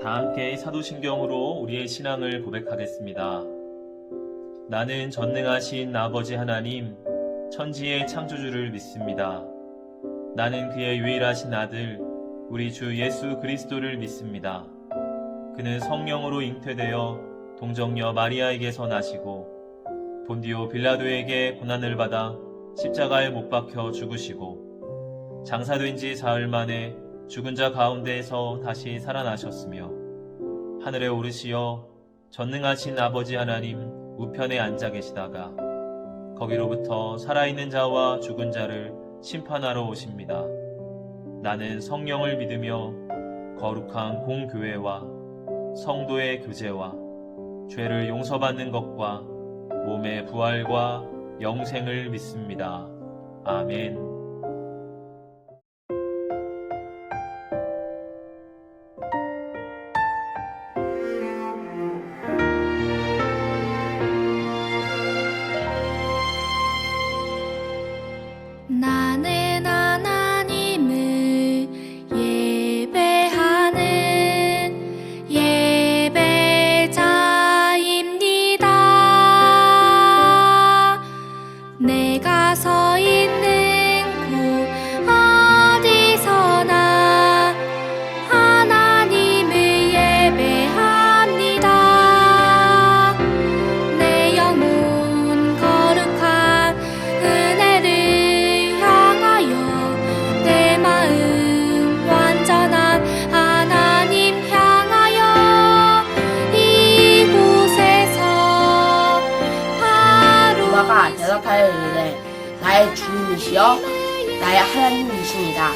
다 함께 사도신경으로 우리의 신앙을 고백하겠습니다. 나는 전능하신 아버지 하나님, 천지의 창조주를 믿습니다. 나는 그의 유일하신 아들, 우리 주 예수 그리스도를 믿습니다. 그는 성령으로 잉태되어 동정녀 마리아에게서 나시고 본디오 빌라도에게 고난을 받아 십자가에 못 박혀 죽으시고 장사된 지 사흘 만에 죽은 자 가운데에서 다시 살아나셨으며 하늘에 오르시어 전능하신 아버지 하나님 우편에 앉아 계시다가 거기로부터 살아있는 자와 죽은 자를 심판하러 오십니다. 나는 성령을 믿으며 거룩한 공교회와 성도의 교제와 죄를 용서받는 것과 몸의 부활과 영생을 믿습니다. 아멘. 나는 하나님을 예배하는 예배자입니다. 내가 서 있는 곳 어디서나 하나님을 예배합니다. 내 영혼 거룩한 은혜를 내 마음 완전한 하나님 향하여 이곳에서 바로 누가가 대답하여 이르되 나의 주님이시여 나의 하나님이시니라.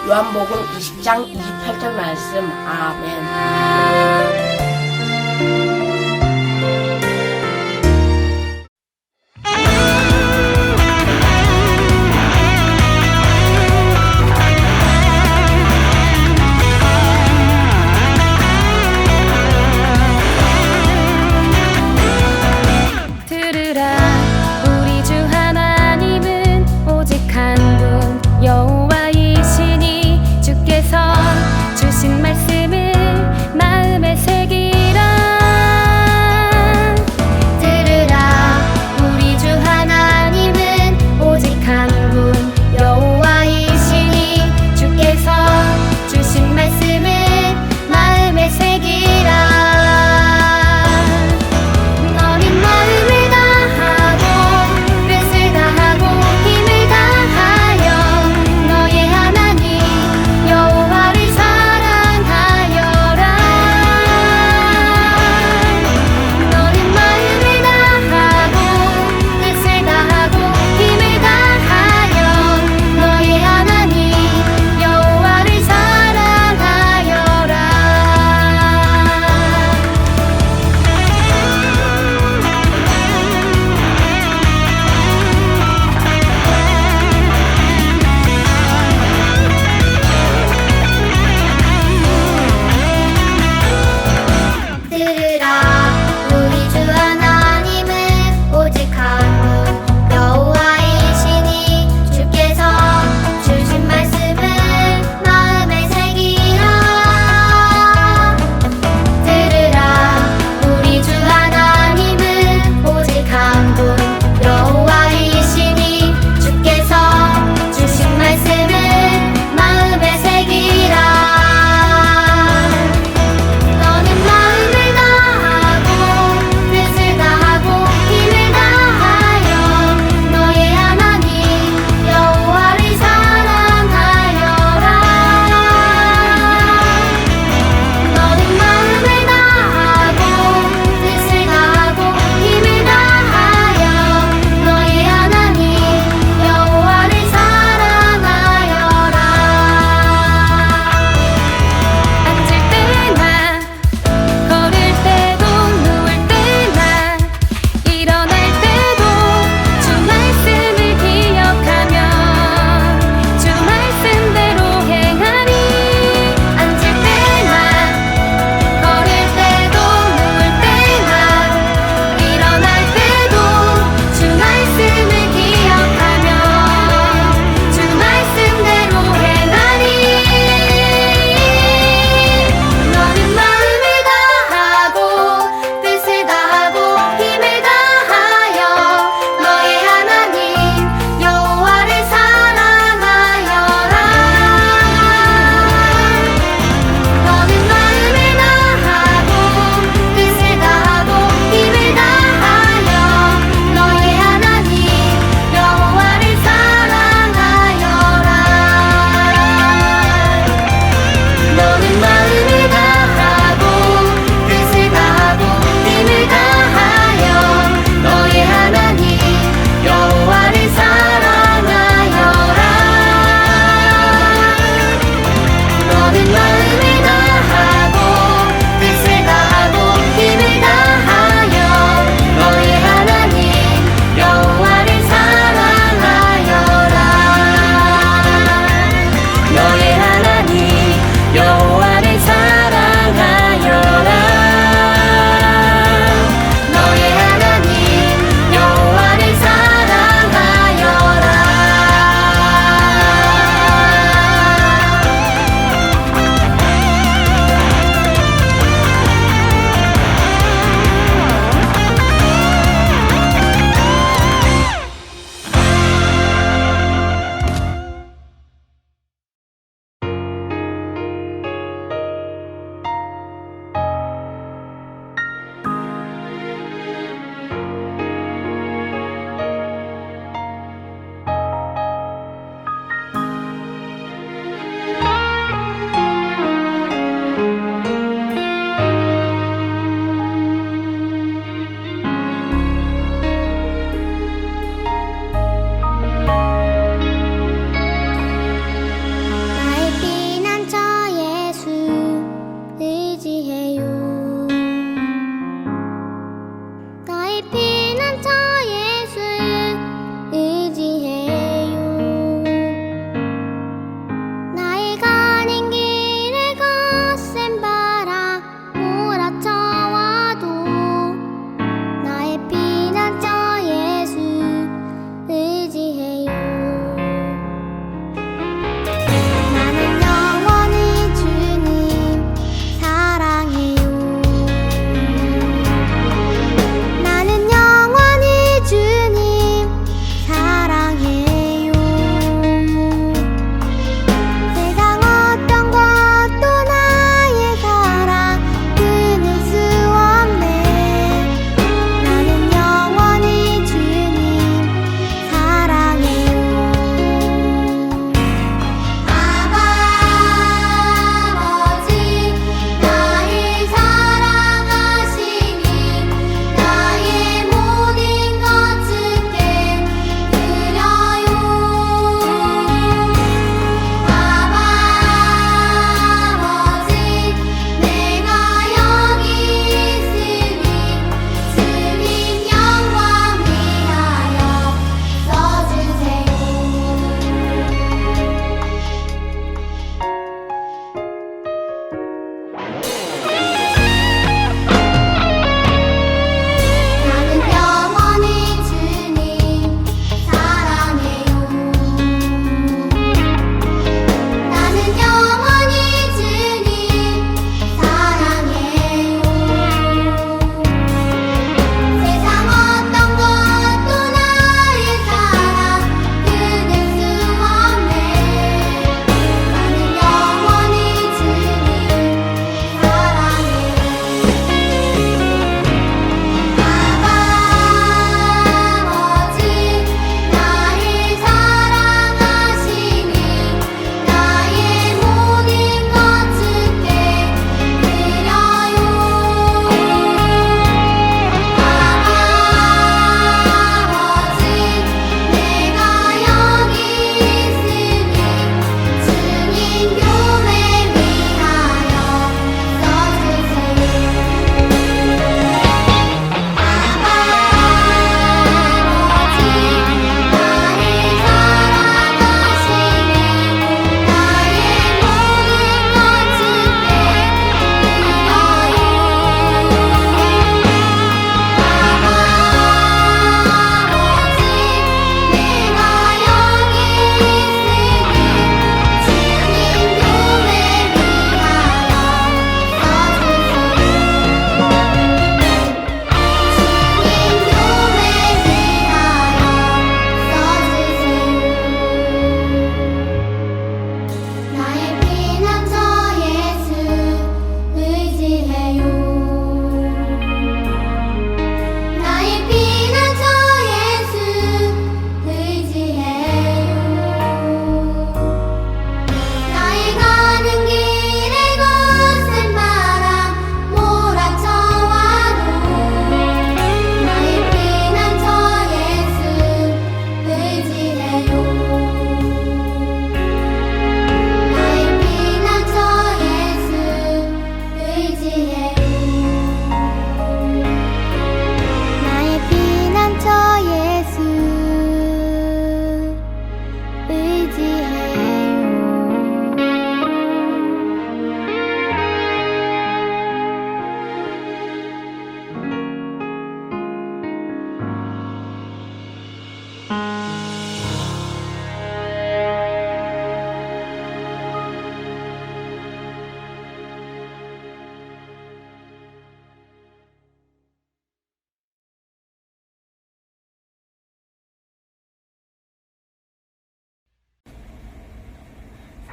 요한복음 20장 28절 말씀. 아멘. 들으라 우리 주 하나님은 오직 한 분 여호와이시니 주께서 주신 말씀을 마음에 새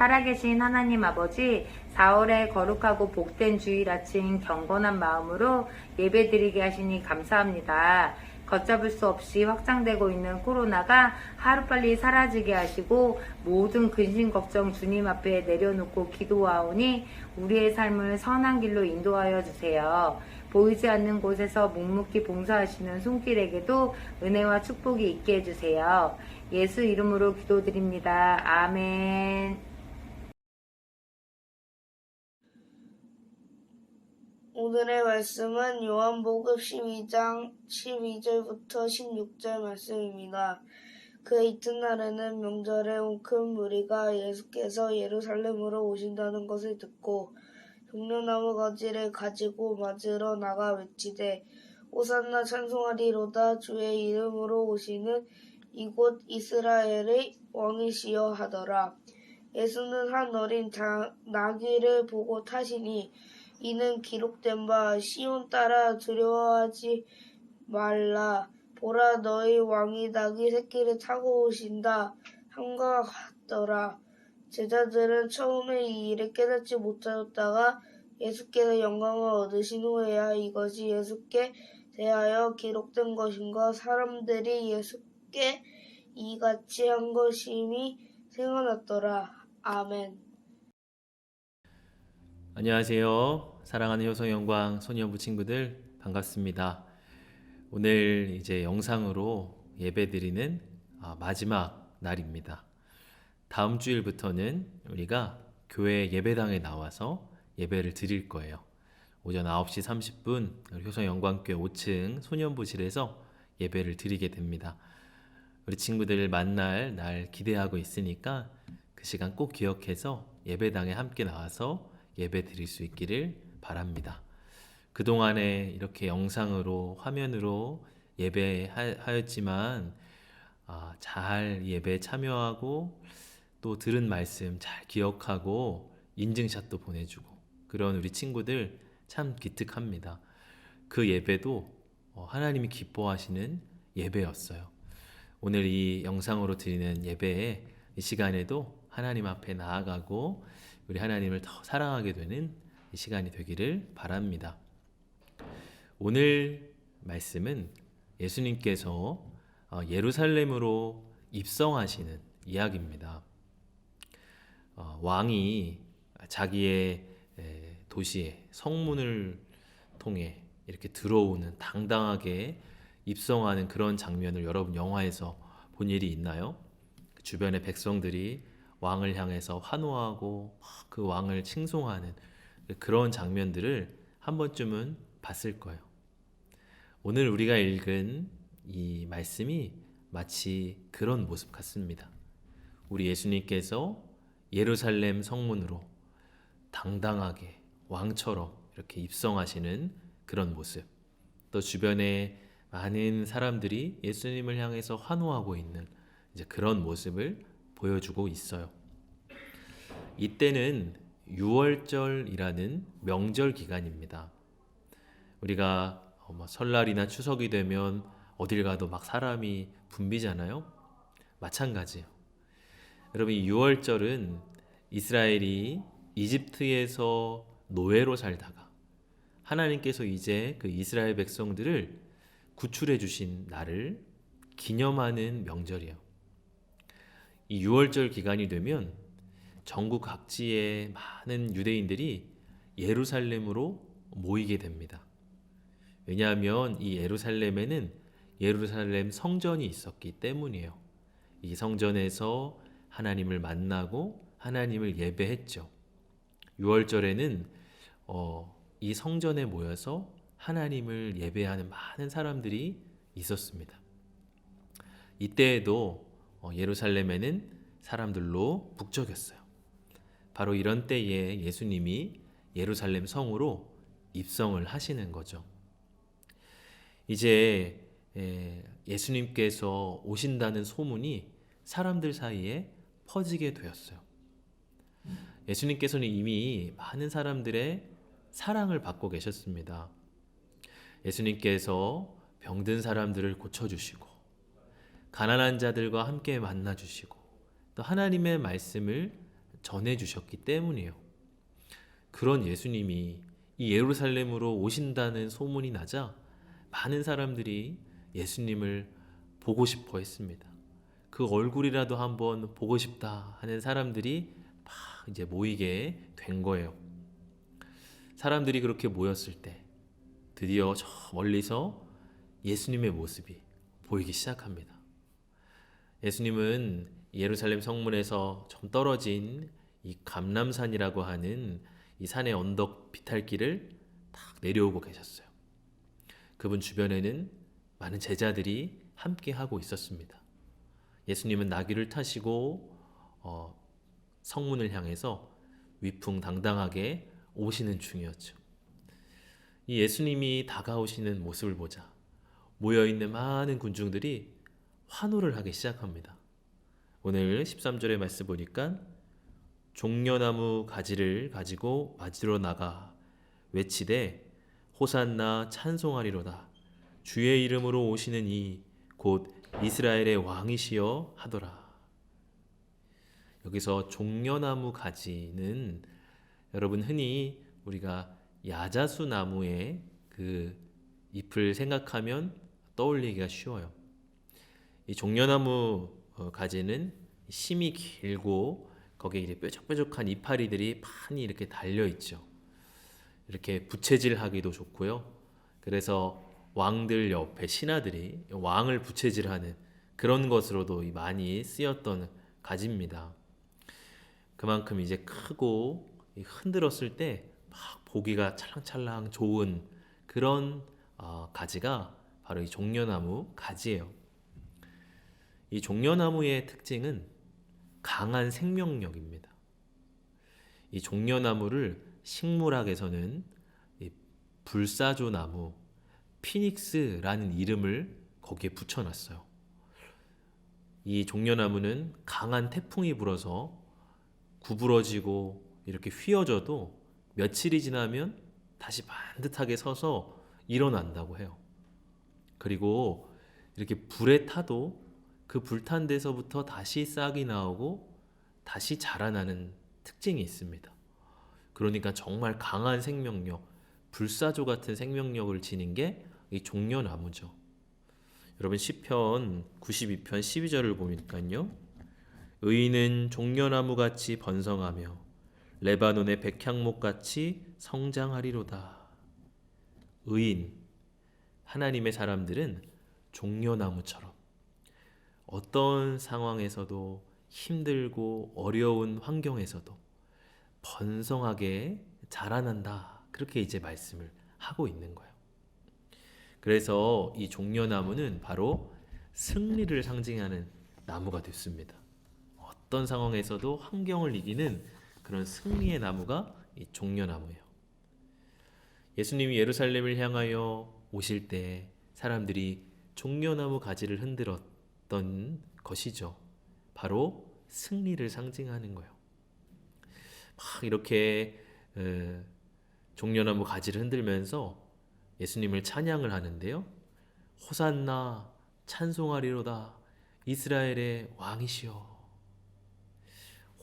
살아계신 하나님 아버지, 4월의 거룩하고 복된 주일 아침 경건한 마음으로 예배드리게 하시니 감사합니다. 걷잡을 수 없이 확장되고 있는 코로나가 하루빨리 사라지게 하시고 모든 근심 걱정 주님 앞에 내려놓고 기도하오니 우리의 삶을 선한 길로 인도하여 주세요. 보이지 않는 곳에서 묵묵히 봉사하시는 손길에게도 은혜와 축복이 있게 해주세요. 예수 이름으로 기도드립니다. 아멘. 오늘의 말씀은 요한복음 12장 12절부터 16절 말씀입니다. 그 이튿날에는 명절에 온 큰 무리가 예수께서 예루살렘으로 오신다는 것을 듣고 종려나무 가지를 가지고 맞으러 나가 외치되 호산나 찬송하리로다 주의 이름으로 오시는 이곳 이스라엘의 왕이시여 하더라. 예수는 한 어린 나귀를 보고 타시니 이는 기록된 바 시온 따라 두려워하지 말라. 보라 너희 왕이 나귀 새끼를 타고 오신다 함과 같더라. 제자들은 처음에 이 일을 깨닫지 못하였다가 예수께서 영광을 얻으신 후에야 이것이 예수께 대하여 기록된 것인가 사람들이 예수께 이같이 한 것임이 생각났더라. 아멘. 안녕하세요. 사랑하는 효성영광 소년부 친구들 반갑습니다. 오늘 이제 영상으로 예배드리는 마지막 날입니다. 다음 주일부터는 우리가 교회 예배당에 나와서 예배를 드릴 거예요. 오전 9시 30분 효성영광교회 5층 소년부실에서 예배를 드리게 됩니다. 우리 친구들 만날 날 기대하고 있으니까 그 시간 꼭 기억해서 예배당에 함께 나와서 예배 드릴 수 있기를 바랍니다. 그동안에 이렇게 영상으로 화면으로 예배하였지만 잘 예배에 참여하고 또 들은 말씀 잘 기억하고 인증샷도 보내주고 그런 우리 친구들 참 기특합니다. 그 예배도 하나님이 기뻐하시는 예배였어요. 오늘 이 영상으로 드리는 예배에 이 시간에도 하나님 앞에 나아가고 우리 하나님을 더 사랑하게 되는 이 시간이 되기를 바랍니다. 오늘 말씀은 예수님께서 예루살렘으로 입성하시는 이야기입니다. 왕이 자기의 도시에 성문을 통해 이렇게 들어오는 당당하게 입성하는 그런 장면을 여러분 영화에서 본 일이 있나요? 주변의 백성들이 왕을 향해서 환호하고 그 왕을 칭송하는 그런 장면들을 한 번쯤은 봤을 거예요. 오늘 우리가 읽은 이 말씀이 마치 그런 모습 같습니다. 우리 예수님께서 예루살렘 성문으로 당당하게 왕처럼 이렇게 입성하시는 그런 모습, 또 주변에 많은 사람들이 예수님을 향해서 환호하고 있는 이제 그런 모습을 보여주고 있어요. 이때는 유월절이라는 명절 기간입니다. 우리가 설날이나 추석이 되면 어딜 가도 막 사람이 붐비잖아요. 마찬가지예요. 여러분, 이 유월절은 이스라엘이 이집트에서 노예로 살다가 하나님께서 이제 그 이스라엘 백성들을 구출해 주신 날을 기념하는 명절이에요. 이 유월절 기간이 되면 전국 각지의 많은 유대인들이 예루살렘으로 모이게 됩니다. 왜냐하면 이 예루살렘에는 예루살렘 성전이 있었기 때문이에요. 이 성전에서 하나님을 만나고 하나님을 예배했죠. 유월절에는 이 성전에 모여서 하나님을 예배하는 많은 사람들이 있었습니다. 이때에도 예루살렘에는 사람들로 북적였어요. 바로 이런 때에 예수님이 예루살렘 성으로 입성을 하시는 거죠. 이제 예수님께서 오신다는 소문이 사람들 사이에 퍼지게 되었어요. 예수님께서는 이미 많은 사람들의 사랑을 받고 계셨습니다. 예수님께서 병든 사람들을 고쳐주시고 가난한 자들과 함께 만나주시고 또 하나님의 말씀을 전해 주셨기 때문이에요. 그런 예수님이 이 예루살렘으로 오신다는 소문이 나자 많은 사람들이 예수님을 보고 싶어 했습니다. 그 얼굴이라도 한번 보고 싶다 하는 사람들이 막 이제 모이게 된 거예요. 사람들이 그렇게 모였을 때 드디어 저 멀리서 예수님의 모습이 보이기 시작합니다. 예수님은 예루살렘 성문에서 좀 떨어진 이 감람산이라고 하는 이 산의 언덕 비탈길을 딱 내려오고 계셨어요. 그분 주변에는 많은 제자들이 함께 하고 있었습니다. 예수님은 나귀를 타시고 성문을 향해서 위풍당당하게 오시는 중이었죠. 이 예수님이 다가오시는 모습을 보자 모여있는 많은 군중들이 환호를 하기 시작합니다. 오늘 13절의 말씀 보니까 종려나무 가지를 가지고 맞으러 나가 외치되 호산나 찬송하리로다. 주의 이름으로 오시는 이 곧 이스라엘의 왕이시여 하더라. 여기서 종려나무 가지는 여러분 흔히 우리가 야자수 나무의 그 잎을 생각하면 떠올리기가 쉬워요. 이 종려나무 가지는 심이 길고 거기에 이제 뾰족뾰족한 이파리들이 많이 이렇게 달려 있죠. 이렇게 부채질하기도 좋고요. 그래서 왕들 옆에 신하들이 왕을 부채질하는 그런 것으로도 많이 쓰였던 가지입니다. 그만큼 이제 크고 흔들었을 때 막 보기가 찰랑찰랑 좋은 그런 가지가 바로 이 종려나무 가지예요. 이 종려나무의 특징은 강한 생명력입니다. 이 종려나무를 식물학에서는 이 불사조나무, 피닉스라는 이름을 거기에 붙여놨어요. 이 종려나무는 강한 태풍이 불어서 구부러지고 이렇게 휘어져도 며칠이 지나면 다시 반듯하게 서서 일어난다고 해요. 그리고 이렇게 불에 타도 그 불탄 데서부터 다시 싹이 나오고 다시 자라나는 특징이 있습니다. 그러니까 정말 강한 생명력, 불사조 같은 생명력을 지닌 게 이 종려나무죠. 여러분 시편 92편 12절을 보니까요. 의인은 종려나무같이 번성하며 레바논의 백향목같이 성장하리로다. 의인, 하나님의 사람들은 종려나무처럼 어떤 상황에서도 힘들고 어려운 환경에서도 번성하게 자라난다. 그렇게 이제 말씀을 하고 있는 거예요. 그래서 이 종려나무는 바로 승리를 상징하는 나무가 됐습니다. 어떤 상황에서도 환경을 이기는 그런 승리의 나무가 이 종려나무예요. 예수님이 예루살렘을 향하여 오실 때 사람들이 종려나무 가지를 흔들었던 것이죠. 바로 승리를 상징하는 거예요. 막 이렇게 종려나무 가지를 흔들면서 예수님을 찬양을 하는데요. 호산나 찬송하리로다. 이스라엘의 왕이시여.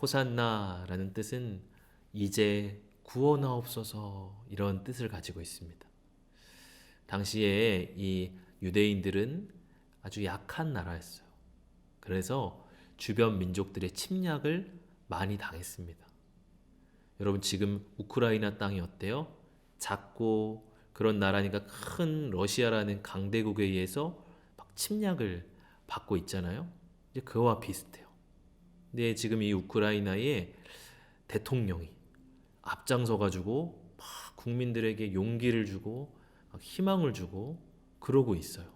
호산나라는 뜻은 이제 구원하옵소서 이런 뜻을 가지고 있습니다. 당시에 이 유대인들은 아주 약한 나라였어요. 그래서 주변 민족들의 침략을 많이 당했습니다. 여러분 지금 우크라이나 땅이 어때요? 작고 그런 나라니까 큰 러시아라는 강대국에 의해서 막 침략을 받고 있잖아요. 이제 그와 비슷해요. 근데 지금 이 우크라이나의 대통령이 앞장서가지고 막 국민들에게 용기를 주고 막 희망을 주고 그러고 있어요.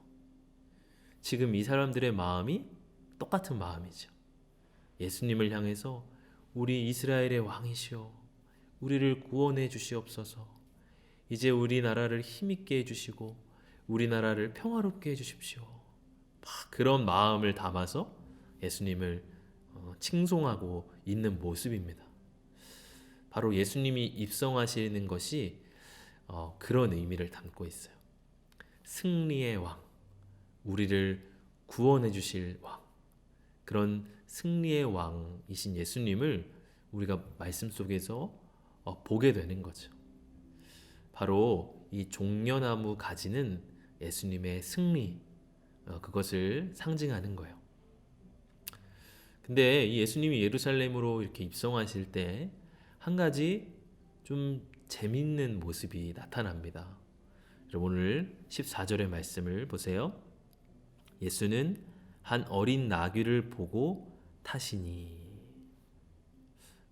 지금 이 사람들의 마음이 똑같은 마음이죠. 예수님을 향해서 우리 이스라엘의 왕이시여 우리를 구원해 주시옵소서. 이제 우리나라를 힘있게 해주시고 우리나라를 평화롭게 해주십시오. 막 그런 마음을 담아서 예수님을 칭송하고 있는 모습입니다. 바로 예수님이 입성하시는 것이 그런 의미를 담고 있어요. 승리의 왕, 우리를 구원해 주실 왕, 그런 승리의 왕이신 예수님을 우리가 말씀 속에서 보게 되는 거죠. 바로 이 종려나무 가지는 예수님의 승리, 그것을 상징하는 거예요. 근데 이 예수님이 예루살렘으로 이렇게 입성하실 때 한 가지 좀 재밌는 모습이 나타납니다. 여러분 오늘 14절의 말씀을 보세요. 예수는 한 어린 나귀를 보고 타시니.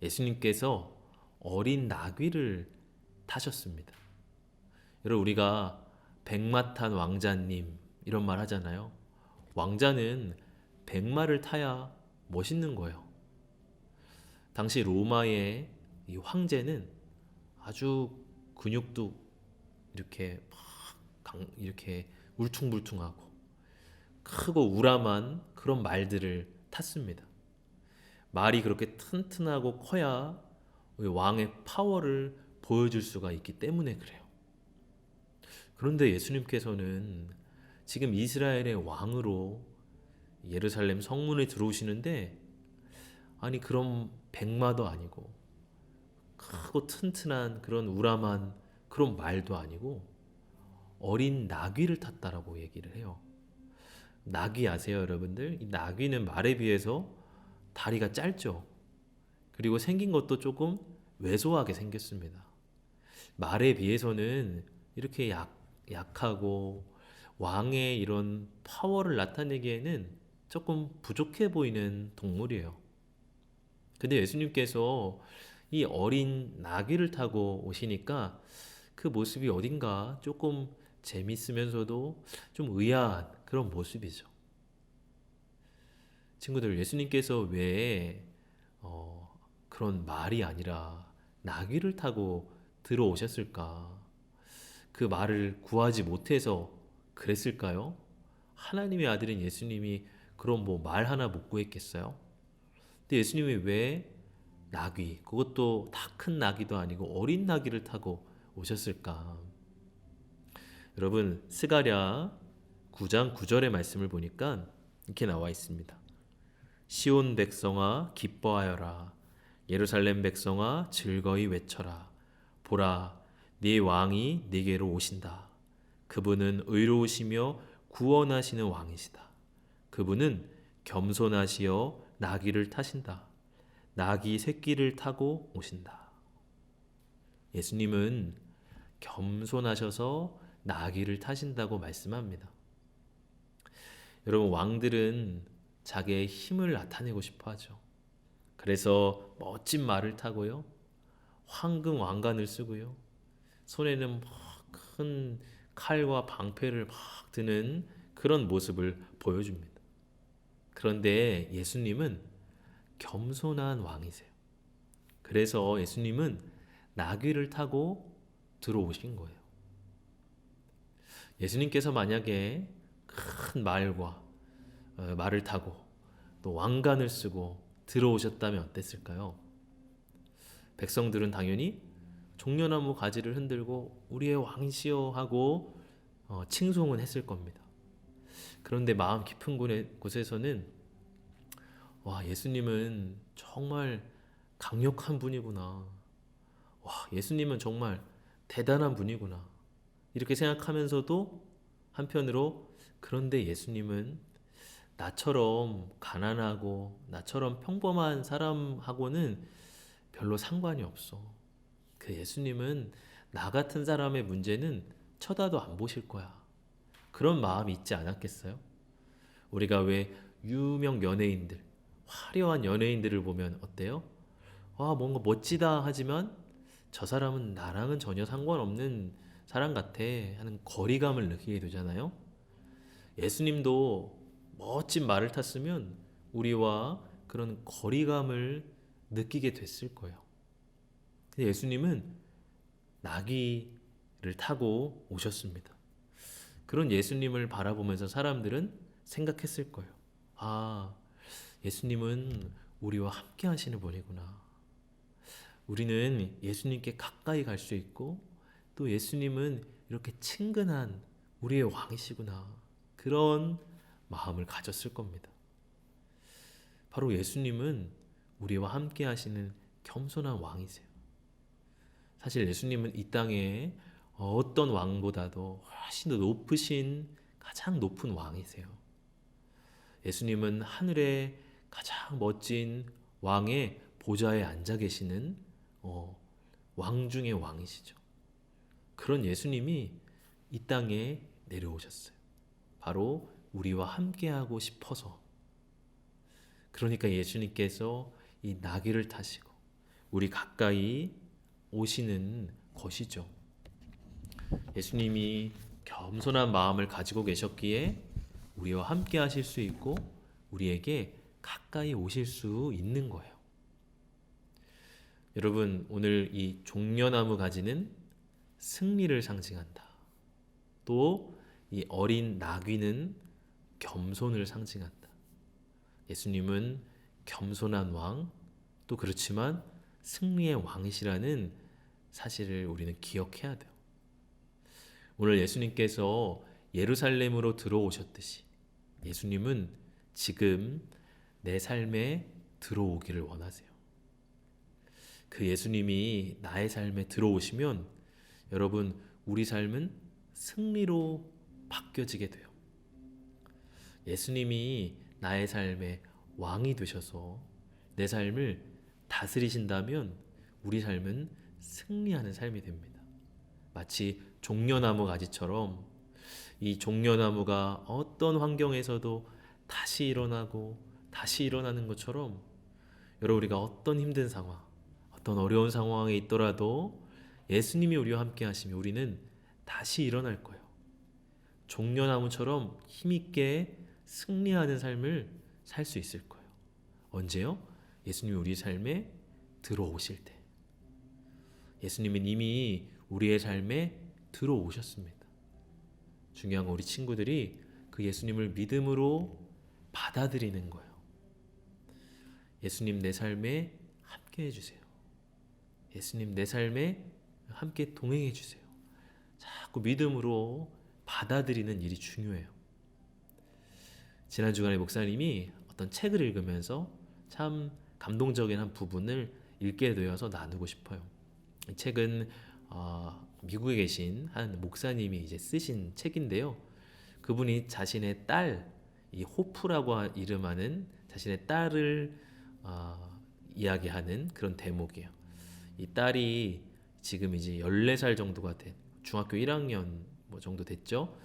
예수님께서 어린 나귀를 타셨습니다. 여러분 우리가 백마탄 왕자님 이런 말 하잖아요. 왕자는 백마를 타야 멋있는 거예요. 당시 로마의 이 황제는 아주 근육도 이렇게 이렇게 울퉁불퉁하고 크고 우람한 그런 말들을 탔습니다. 말이 그렇게 튼튼하고 커야 왕의 파워를 보여줄 수가 있기 때문에 그래요. 그런데 예수님께서는 지금 이스라엘의 왕으로 예루살렘 성문에 들어오시는데 아니 그런 백마도 아니고 크고 튼튼한 그런 우람한 그런 말도 아니고 어린 나귀를 탔다라고 얘기를 해요. 나귀 아세요 여러분들? 이 나귀는 말에 비해서 다리가 짧죠. 그리고 생긴 것도 조금 왜소하게 생겼습니다. 말에 비해서는 이렇게 약하고 왕의 이런 파워를 나타내기에는 조금 부족해 보이는 동물이에요. 근데 예수님께서 이 어린 나귀를 타고 오시니까 그 모습이 어딘가 조금 재밌으면서도 좀 의아한 그런 모습이죠. 친구들, 예수님께서 왜 그런 말이 아니라 나귀를 타고 들어오셨을까? 그 말을 구하지 못해서 그랬을까요? 하나님의 아들인 예수님이 그런 뭐 말 하나 못 구했겠어요? 근데 예수님이 왜 나귀, 그것도 다 큰 나귀도 아니고 어린 나귀를 타고 오셨을까? 여러분 스가랴 9장 9절의 말씀을 보니까 이렇게 나와 있습니다. 시온 백성아 기뻐하여라. 예루살렘 백성아 즐거이 외쳐라. 보라, 네 왕이 네게로 오신다. 그분은 의로우시며 구원하시는 왕이시다. 그분은 겸손하시어 나귀를 타신다. 나귀 새끼를 타고 오신다. 예수님은 겸손하셔서 나귀를 타신다고 말씀합니다. 여러분 왕들은 자기의 힘을 나타내고 싶어 하죠. 그래서 멋진 말을 타고요. 황금 왕관을 쓰고요. 손에는 큰 칼과 방패를 막 드는 그런 모습을 보여줍니다. 그런데 예수님은 겸손한 왕이세요. 그래서 예수님은 나귀를 타고 들어오신 거예요. 예수님께서 만약에 큰 말과 말을 타고 또 왕관을 쓰고 들어오셨다면 어땠을까요? 백성들은 당연히 종려나무 가지를 흔들고 우리의 왕이시여 하고 칭송은 했을 겁니다. 그런데 마음 깊은 곳에서는 와, 예수님은 정말 강력한 분이구나. 와, 예수님은 정말 대단한 분이구나. 이렇게 생각하면서도 한편으로 그런데 예수님은 나처럼 가난하고 나처럼 평범한 사람하고는 별로 상관이 없어. 그 예수님은 나 같은 사람의 문제는 쳐다도 안 보실 거야. 그런 마음이 있지 않았겠어요? 우리가 왜 유명 연예인들, 화려한 연예인들을 보면 어때요? 뭔가 멋지다 하지만 저 사람은 나랑은 전혀 상관없는 사람 같아 하는 거리감을 느끼게 되잖아요. 예수님도 멋진 말을 탔으면 우리와 그런 거리감을 느끼게 됐을 거예요. 근데 예수님은 나귀를 타고 오셨습니다. 그런 예수님을 바라보면서 사람들은 생각했을 거예요. 예수님은 우리와 함께 하시는 분이구나. 우리는 예수님께 가까이 갈 수 있고 또 예수님은 이렇게 친근한 우리의 왕이시구나. 그런 마음을 가졌을 겁니다. 바로 예수님은 우리와 함께 하시는 겸손한 왕이세요. 사실 예수님은 이 땅에 어떤 왕보다도 훨씬 더 높으신 가장 높은 왕이세요. 예수님은 하늘의 가장 멋진 왕의 보좌에 앉아 계시는 왕 중의 왕이시죠. 그런 예수님이 이 땅에 내려오셨어요. 바로 우리와 함께하고 싶어서. 그러니까 예수님께서 이 나귀를 타시고 우리 가까이 오시는 것이죠. 예수님이 겸손한 마음을 가지고 계셨기에 우리와 함께 하실 수 있고 우리에게 가까이 오실 수 있는 거예요. 여러분, 오늘 이 종려나무 가지는 승리를 상징한다. 또 이 어린 나귀는 겸손을 상징한다. 예수님은 겸손한 왕, 또 그렇지만 승리의 왕이시라는 사실을 우리는 기억해야 돼요. 오늘 예수님께서 예루살렘으로 들어오셨듯이 예수님은 지금 내 삶에 들어오기를 원하세요. 그 예수님이 나의 삶에 들어오시면 여러분, 우리 삶은 승리로 바뀌어지게 돼요. 예수님이 나의 삶의 왕이 되셔서 내 삶을 다스리신다면 우리 삶은 승리하는 삶이 됩니다. 마치 종려나무 가지처럼 이 종려나무가 어떤 환경에서도 다시 일어나고 다시 일어나는 것처럼 여러분, 우리가 어떤 힘든 상황, 어떤 어려운 상황에 있더라도 예수님이 우리와 함께 하시면 우리는 다시 일어날 거예요. 종려나무처럼 힘있게 승리하는 삶을 살 수 있을 거예요. 언제요? 예수님이 우리 삶에 들어오실 때. 예수님은 이미 우리의 삶에 들어오셨습니다. 중요한 건 우리 친구들이 그 예수님을 믿음으로 받아들이는 거예요. 예수님 내 삶에 함께 해주세요. 예수님 내 삶에 함께 동행해 주세요. 자꾸 믿음으로 받아들이는 일이 중요해요. 지난 주간에 목사님이 어떤 책을 읽으면서 참 감동적인 한 부분을 읽게 되어서 나누고 싶어요. 이 책은 미국에 계신 한 목사님이 이제 쓰신 책인데요. 그분이 자신의 딸, 이 호프라고 이름하는 자신의 딸을 이야기하는 그런 대목이에요. 이 딸이 지금 이제 14살 정도가 된 중학교 1학년 정도 됐죠.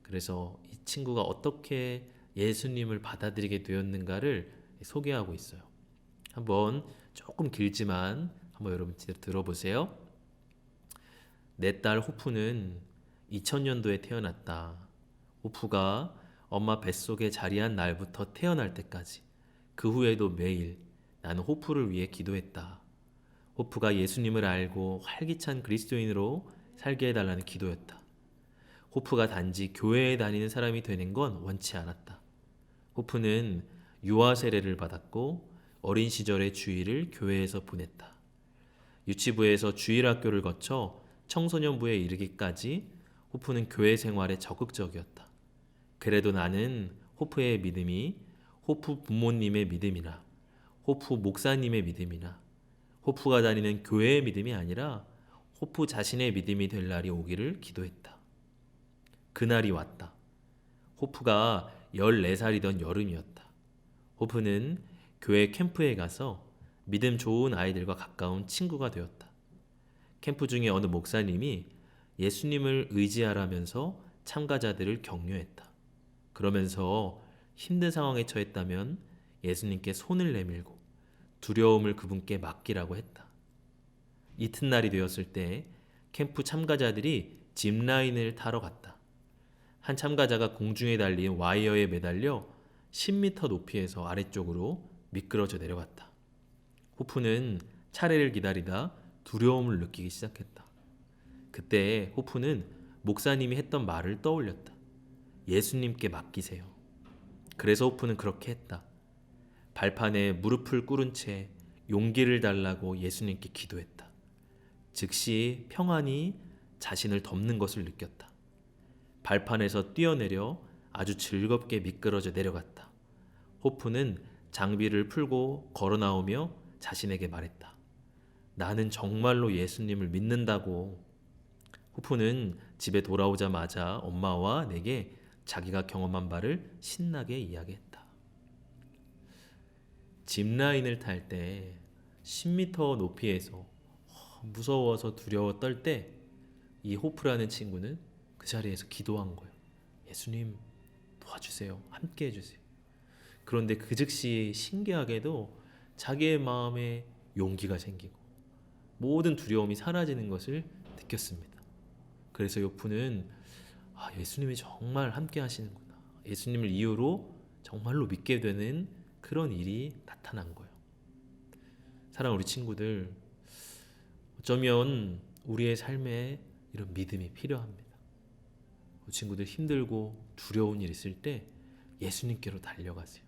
그래서 이 친구가 어떻게 예수님을 받아들이게 되었는가를 소개하고 있어요. 한번 조금 길지만 한번 여러분 들어보세요. 내 딸 호프는 2000년도에 태어났다. 호프가 엄마 뱃속에 자리한 날부터 태어날 때까지 그 후에도 매일 나는 호프를 위해 기도했다. 호프가 예수님을 알고 활기찬 그리스도인으로 살게 해달라는 기도였다. 호프가 단지 교회에 다니는 사람이 되는 건 원치 않았다. 호프는 유아 세례를 받았고 어린 시절의 주일을 교회에서 보냈다. 유치부에서 주일학교를 거쳐 청소년부에 이르기까지 호프는 교회 생활에 적극적이었다. 그래도 나는 호프의 믿음이 호프 부모님의 믿음이나 호프 목사님의 믿음이나 호프가 다니는 교회의 믿음이 아니라 호프 자신의 믿음이 될 날이 오기를 기도했다. 그날이 왔다. 호프가 14살이던 여름이었다. 호프는 교회 캠프에 가서 믿음 좋은 아이들과 가까운 친구가 되었다. 캠프 중에 어느 목사님이 예수님을 의지하라면서 참가자들을 격려했다. 그러면서 힘든 상황에 처했다면 예수님께 손을 내밀고 두려움을 그분께 맡기라고 했다. 이튿날이 되었을 때 캠프 참가자들이 짚라인을 타러 갔다. 한 참가자가 공중에 달린 와이어에 매달려 10m 높이에서 아래쪽으로 미끄러져 내려갔다. 호프는 차례를 기다리다 두려움을 느끼기 시작했다. 그때 호프는 목사님이 했던 말을 떠올렸다. 예수님께 맡기세요. 그래서 호프는 그렇게 했다. 발판에 무릎을 꿇은 채 용기를 달라고 예수님께 기도했다. 즉시 평안이 자신을 덮는 것을 느꼈다. 발판에서 뛰어내려 아주 즐겁게 미끄러져 내려갔다. 호프는 장비를 풀고 걸어 나오며 자신에게 말했다. 나는 정말로 예수님을 믿는다고. 호프는 집에 돌아오자마자 엄마와 내게 자기가 경험한 바를 신나게 이야기했다. 짚라인을 탈 때 10m 높이에서 무서워서 두려워 떨 때 이 호프라는 친구는 그 자리에서 기도한 거예요. 예수님 도와주세요. 함께 해주세요. 그런데 그 즉시 신기하게도 자기의 마음에 용기가 생기고 모든 두려움이 사라지는 것을 느꼈습니다. 그래서 요프는 예수님이 정말 함께 하시는구나. 예수님을 이유로 정말로 믿게 되는 그런 일이 나타난 거예요. 사랑하는 우리 친구들, 어쩌면 우리의 삶에 이런 믿음이 필요합니다. 우리 친구들 힘들고 두려운 일 있을 때 예수님께로 달려가세요.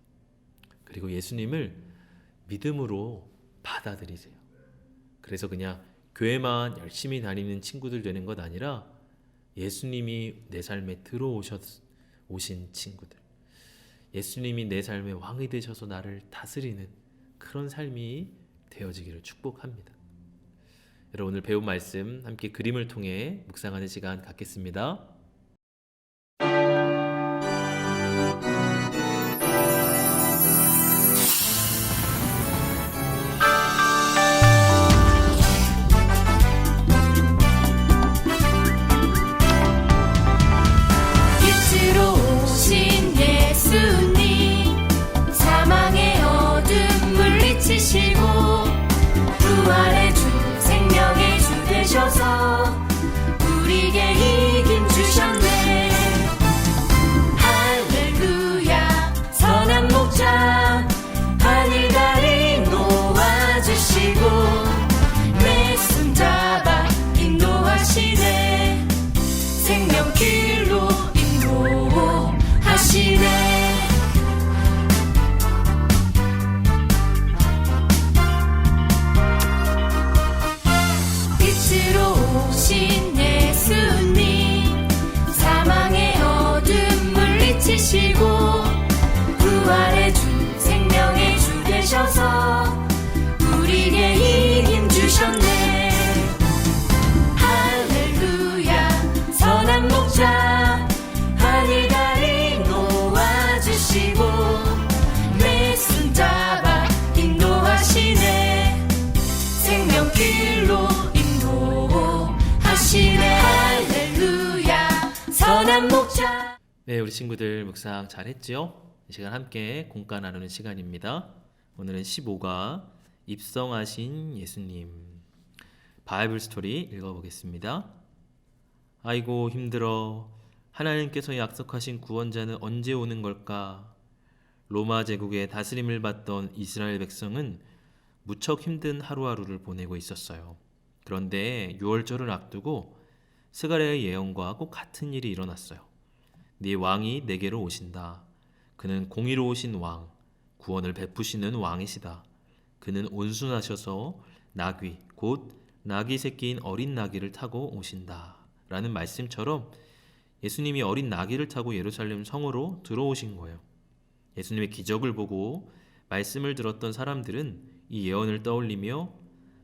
그리고 예수님을 믿음으로 받아들이세요. 그래서 그냥 교회만 열심히 다니는 친구들 되는 것 아니라 예수님이 내 삶에 오신 친구들, 예수님이 내 삶의 왕이 되셔서 나를 다스리는 그런 삶이 되어지기를 축복합니다. 여러분, 오늘 배운 말씀 함께 그림을 통해 묵상하는 시간 갖겠습니다. 빛으로 오신 예수님, 사망의 어둠 물리치시고 부활의 주, 생명의 주 되셔서 우리에게 이김 주셨네. 할렐루야. 선한 목자 하늘다리 놓아주시고 내 손 잡아 인도하시네. 생명길로 인도하시네. 빛으로 오신 예수님, 사망의 어둠 물리치시고 부활의 주, 생명의 주 되셔서 우리에게 이김 주셨네. 할렐루야. 선한 목자 하늘다리 놓아주시고 내 손 잡아 인도하시네. 생명길로 인도하시네. 할렐루야. 선한 목자. 네, 우리 친구들 묵상 잘했죠? 이 시간 함께 공과 나누는 시간입니다. 오늘은 15가 입성하신 예수님, 바이블 스토리 읽어보겠습니다. 아이고 힘들어. 하나님께서 약속하신 구원자는 언제 오는 걸까? 로마 제국의 다스림을 받던 이스라엘 백성은 무척 힘든 하루하루를 보내고 있었어요. 그런데 6월절을 앞두고 스가랴의 예언과 꼭 같은 일이 일어났어요. 네 왕이 내게로 오신다. 그는 공의로우신 왕, 구원을 베푸시는 왕이시다. 그는 온순하셔서 나귀, 곧 나귀 새끼인 어린 나귀를 타고 오신다. 라는 말씀처럼 예수님이 어린 나귀를 타고 예루살렘 성으로 들어오신 거예요. 예수님의 기적을 보고 말씀을 들었던 사람들은 이 예언을 떠올리며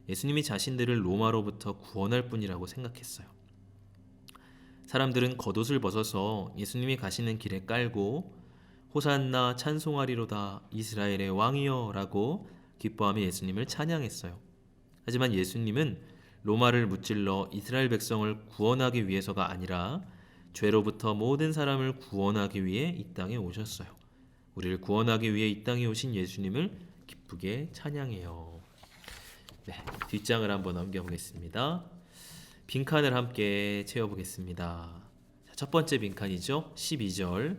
예수님이 자신들을 로마로부터 구원할 분이라고 생각했어요. 사람들은 겉옷을 벗어서 예수님이 가시는 길에 깔고 호산나 찬송하리로다 이스라엘의 왕이여 라고 기뻐하며 예수님을 찬양했어요. 하지만 예수님은 로마를 무찔러 이스라엘 백성을 구원하기 위해서가 아니라 죄로부터 모든 사람을 구원하기 위해 이 땅에 오셨어요. 우리를 구원하기 위해 이 땅에 오신 예수님을 기쁘게 찬양해요. 네, 뒷장을 한번 넘겨보겠습니다. 빈칸을 함께 채워보겠습니다. 첫 번째 빈칸이죠. 12절.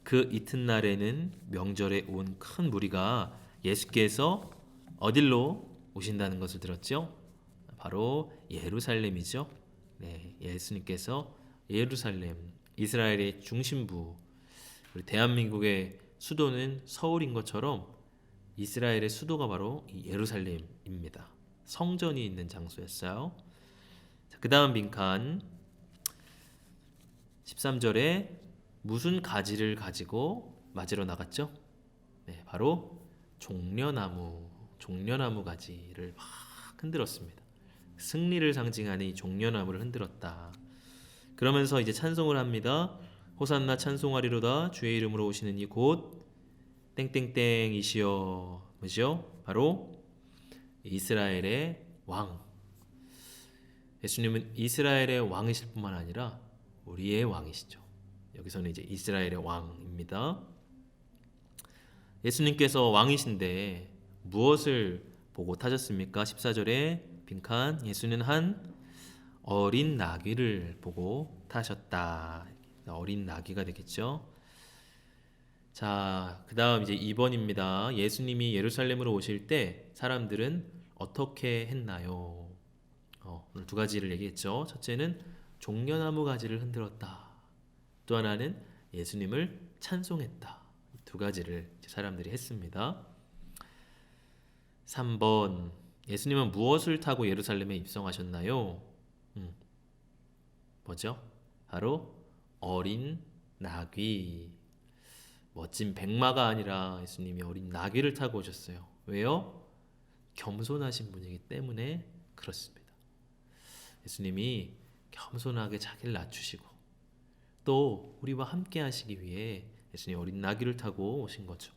그 이튿날에는 명절에 온 큰 무리가 예수께서 어딜로 오신다는 것을 들었죠. 바로 예루살렘이죠. 네, 예수님께서 예루살렘, 이스라엘의 중심부, 우리 대한민국의 수도는 서울인 것처럼 이스라엘의 수도가 바로 예루살렘입니다. 성전이 있는 장소였어요. 그 다음 빈칸 13절에 무슨 가지를 가지고 맞으러 나갔죠? 네, 바로 종려나무 가지를 막 흔들었습니다. 승리를 상징하는 이 종려나무를 흔들었다. 그러면서 이제 찬송을 합니다. 호산나 찬송하리로다 주의 이름으로 오시는 이 곧 땡땡땡이시여. 뭐죠? 바로 이스라엘의 왕. 예수님은 이스라엘의 왕이실 뿐만 아니라 우리의 왕이시죠. 여기서는 이제 이스라엘의 왕입니다. 예수님께서 왕이신데 무엇을 보고 타셨습니까? 14절에 빈칸 예수는 한 어린 나귀를 보고 타셨다. 어린 나귀가 되겠죠. 자, 그 다음 이제 2번입니다. 예수님이 예루살렘으로 오실 때 사람들은 어떻게 했나요? 오늘 두 가지를 얘기했죠. 첫째는 종려나무 가지를 흔들었다. 또 하나는 예수님을 찬송했다. 두 가지를 사람들이 했습니다. 3번 예수님은 무엇을 타고 예루살렘에 입성하셨나요? 뭐죠? 바로 어린 나귀. 멋진 백마가 아니라 예수님이 어린 나귀를 타고 오셨어요. 왜요? 겸손하신 분이기 때문에 그렇습니다. 예수님이 겸손하게 자기를 낮추시고 또 우리와 함께 하시기 위해 예수님 어린 나귀를 타고 오신 거죠.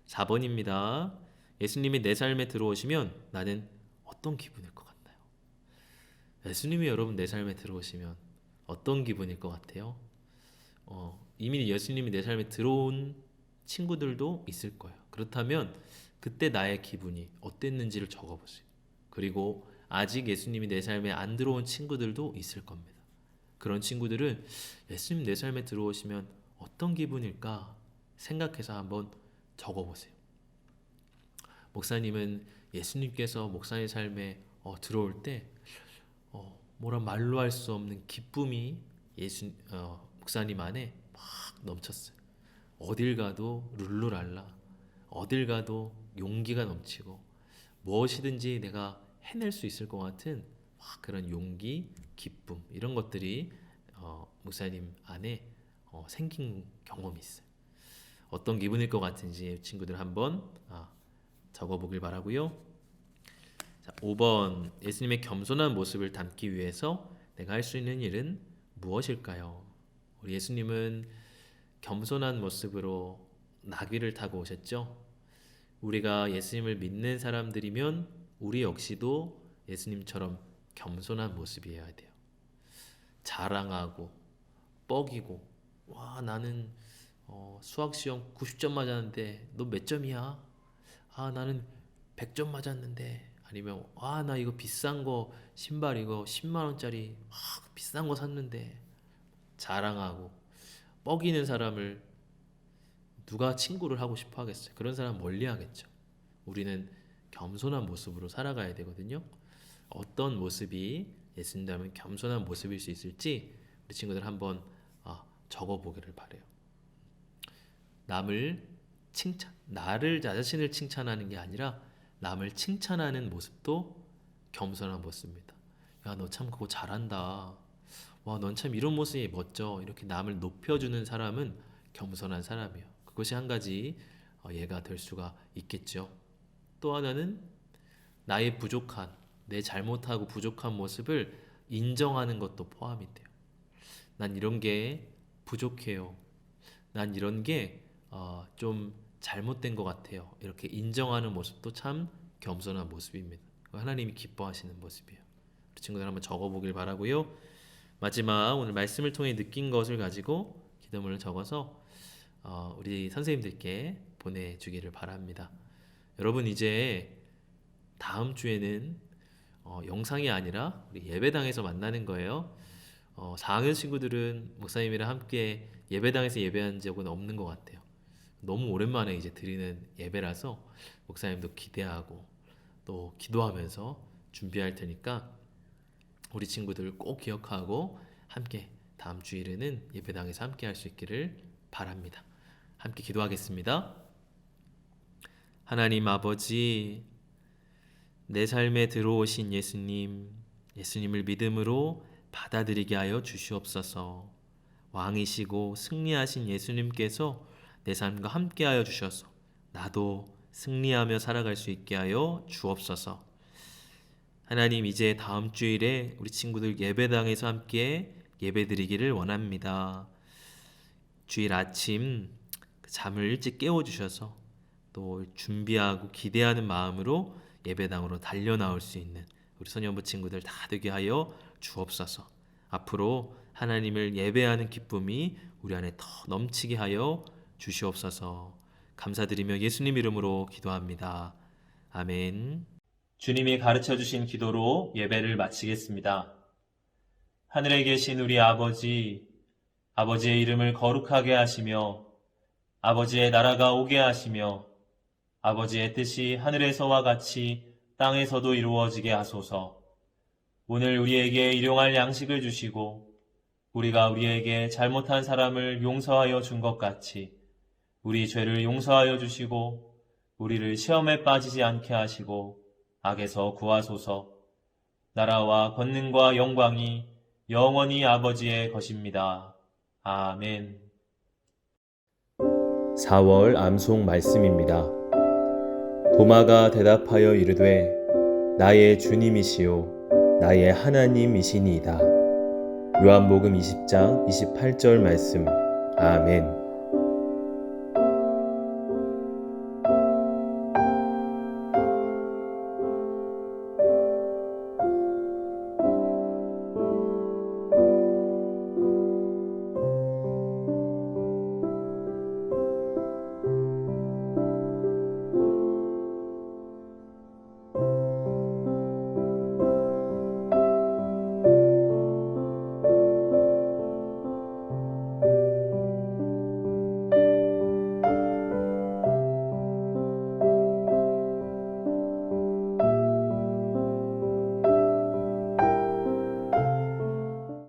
4번입니다. 예수님이 내 삶에 들어오시면 나는 어떤 기분일 것 같나요? 예수님이 여러분 내 삶에 들어오시면 어떤 기분일 것 같아요? 이미 예수님이 내 삶에 들어온 친구들도 있을 거예요. 그렇다면 그때 나의 기분이 어땠는지를 적어보세요. 그리고 아직 예수님이 내 삶에 안 들어온 친구들도 있을 겁니다. 그런 친구들은 예수님 내 삶에 들어오시면 어떤 기분일까 생각해서 한번 적어보세요. 목사님은 예수님께서 목사님 삶에 들어올 때 뭐라 말로 할 수 없는 기쁨이 목사님 안에 막 넘쳤어요. 어딜 가도 룰루랄라, 어딜 가도 용기가 넘치고 무엇이든지 내가 해낼 수 있을 것 같은 그런 용기, 기쁨 이런 것들이 목사님 안에 생긴 경험이 있어요. 어떤 기분일 것 같은지 친구들 한번 적어보길 바라고요. 자, 5번 예수님의 겸손한 모습을 담기 위해서 내가 할 수 있는 일은 무엇일까요? 우리 예수님은 겸손한 모습으로 나귀를 타고 오셨죠. 우리가 예수님을 믿는 사람들이면 우리 역시도 예수님처럼 겸손한 모습이어야 돼요. 자랑하고 뻐기고 와 나는 수학시험 90점 맞았는데 너 몇 점이야? 나는 100점 맞았는데 아니면 나 이거 비싼 거 신발 이거 10만 원짜리 비싼 거 샀는데 자랑하고 뻐기는 사람을 누가 친구를 하고 싶어 하겠어요? 그런 사람 멀리 하겠죠. 우리는 겸손한 모습으로 살아가야 되거든요. 어떤 모습이 예수님 닮은 겸손한 모습일 수 있을지 우리 친구들 한번 적어보기를 바래요. 남을 나를 나 자신을 칭찬하는 게 아니라 남을 칭찬하는 모습도 겸손한 모습입니다. 야, 너 참 그거 잘한다. 와, 넌 참 이런 모습이 멋져. 이렇게 남을 높여주는 사람은 겸손한 사람이에요. 그것이 한 가지 예가 될 수가 있겠죠. 또 하나는 나의 부족한, 내 잘못하고 부족한 모습을 인정하는 것도 포함이 돼요. 난 이런 게 부족해요. 난 이런 게 좀 잘못된 것 같아요. 이렇게 인정하는 모습도 참 겸손한 모습입니다. 하나님이 기뻐하시는 모습이에요. 우리 친구들 한번 적어보길 바라고요. 마지막 오늘 말씀을 통해 느낀 것을 가지고 기도문을 적어서 우리 선생님들께 보내주기를 바랍니다. 여러분 이제 다음 주에는 영상이 아니라 우리 예배당에서 만나는 거예요. 4학년 친구들은 목사님이랑 함께 예배당에서 예배한 적은 없는 것 같아요. 너무 오랜만에 이제 드리는 예배라서 목사님도 기대하고 또 기도하면서 준비할 테니까 우리 친구들 꼭 기억하고 함께 다음 주일에는 예배당에서 함께 할 수 있기를 바랍니다. 함께 기도하겠습니다. 하나님 아버지, 내 삶에 들어오신 예수님을 믿음으로 받아들이게 하여 주시옵소서. 왕이시고 승리하신 예수님께서 내 삶과 함께하여 주셔서 나도 승리하며 살아갈 수 있게 하여 주옵소서. 하나님, 이제 다음 주일에 우리 친구들 예배당에서 함께 예배드리기를 원합니다. 주일 아침 잠을 일찍 깨워주셔서 또 준비하고 기대하는 마음으로 예배당으로 달려나올 수 있는 우리 소년부 친구들 다 되게 하여 주옵소서. 앞으로 하나님을 예배하는 기쁨이 우리 안에 더 넘치게 하여 주시옵소서. 감사드리며 예수님 이름으로 기도합니다. 아멘. 주님이 가르쳐 주신 기도로 예배를 마치겠습니다. 하늘에 계신 우리 아버지, 아버지의 이름을 거룩하게 하시며 아버지의 나라가 오게 하시며 아버지의 뜻이 하늘에서와 같이 땅에서도 이루어지게 하소서. 오늘 우리에게 일용할 양식을 주시고 우리가 우리에게 잘못한 사람을 용서하여 준 것 같이 우리 죄를 용서하여 주시고 우리를 시험에 빠지지 않게 하시고 악에서 구하소서. 나라와 권능과 영광이 영원히 아버지의 것입니다. 아멘. 4월 암송 말씀입니다. 도마가 대답하여 이르되 나의 주님이시요 나의 하나님이시니이다. 요한복음 20장 28절 말씀. 아멘.